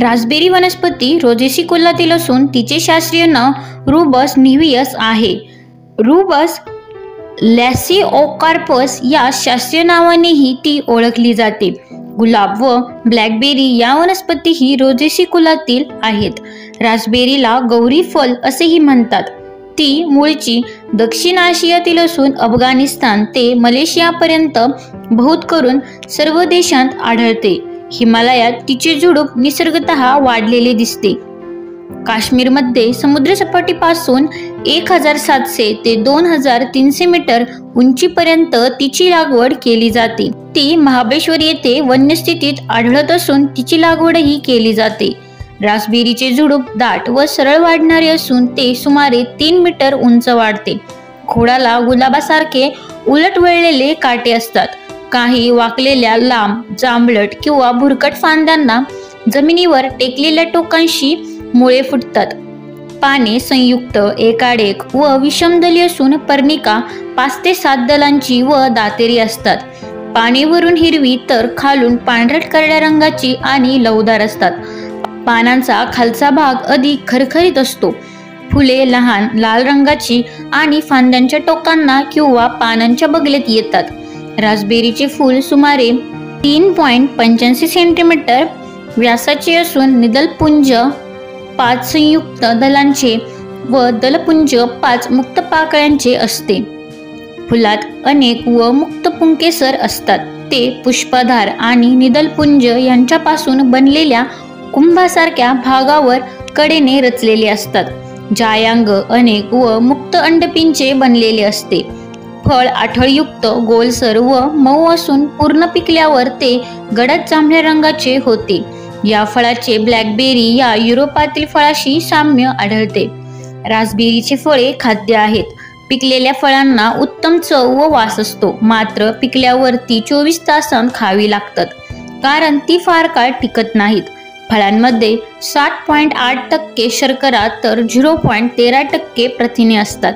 Raspberry वनस्पती Rosaceae कुलातील असून तिचे शास्त्रीय नाव रुबस निव्हियस आहे. रुबस लॅसिओकार्पस या शास्त्रीय नावानेही ती ओळखली जाते. गुलाब व ब्लॅकबेरी या वनस्पतीही रोजेसी कुलातील आहेत. रास्पबेरीला गौरी फल असेही म्हणतात. ती मूळची दक्षिण आशियातील असून अफगाणिस्तान ते मलेशियापर्यंत बहुत करून सर्व देशांत आढळते. हिमालयात तिचे झुडूप निसर्गतः वाढलेले दिसते. काश्मीरमध्ये समुद्रसपाटीपासून 1700 ते 2300 मीटर उंचीपर्यंत तिची लागवड केली जाते. ती महाबळेश्वर येथे वन्यस्थितीत आढळत असून तिची लागवडही केली जाते. रास्पबेरीचे झुडूप दाट व सरळ वाढणारे असून ते सुमारे 3 मीटर उंच वाढते. खोडाला गुलाबासारखे उलट वळलेले काटे असतात. काही वाकलेल्या लांब, जांभळट किंवा भुरकट फांद्यांना जमिनीवर टेकलेल्या टोकांशी मुळे फुटतात. पाने संयुक्त, एकाडेक व विषमदली असून पर्णिका 5 ते 7 दलांची व दातेरी असतात. पाने वरून हिरवी तर खालून पांढरट करड्या रंगाची आणि लवदार असतात. पानांचा खालचा भाग अधिक खरखरीत असतो. फुले लहान लाल रंगाची आणि फांद्यांच्या टोकांना किंवा पानांच्या बगलेत येतात. रास्पबेरीचे फूल सुमारे 3.85 सेंटीमीटर व्यासाचे असून निदलपुंज 5 संयुक्त दलांचे व दलपुंज 5 मुक्त पाकळ्यांचे असते. फुलात अनेक व मुक्त पुंकेसर असतात. ते पुष्पधार आणि निदलपुंज यांच्यापासून बनलेल्या कुंभासारख्या भागावर कडेने रचलेले असतात. जायांग अनेक व मुक्त अंडपिंचे बनलेले असते. फळ आठळयुक्त, गोलसर व मऊ असून पूर्ण पिकल्यावर ते गडद जांभळ्या रंगाचे होते. या फळाचे ब्लॅकबेरी या युरोपातील फळाशी साम्य आढळते. रास्पबेरीचे फळे खाद्य आहेत. पिकलेल्या फळांना उत्तम चव व वास असतो. मात्र पिकल्यावर ती 24 तासांत खावी लागतात, कारण ती फार काळ टिकत नाहीत. फळांमध्ये 7.8% शर्करा तर 0.13% प्रथिने असतात.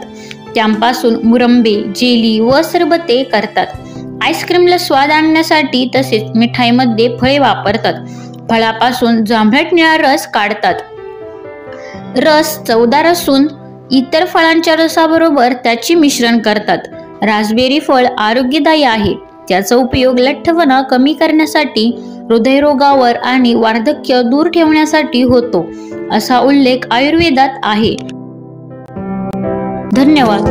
त्यांपासून मुरंबे, जेली व सरबते करतात. आईस्क्रीमला स्वाद आणण्यासाठी तसेच मिठाईमध्ये फळे वापरतात. फळापासून जांभळट निळा रस काढतात. रस चवदार असून इतर फळांच्या रसाबरोबर त्याचे मिश्रण करतात. रास्पबेरी फळ आरोग्यदायी आहे. त्याचा उपयोग लठ्ठपणा कमी करण्यासाठी, हृदयरोगावर आणि वार्धक्य दूर ठेवण्यासाठी होतो, असा उल्लेख आयुर्वेदात आहे. धन्यवाद.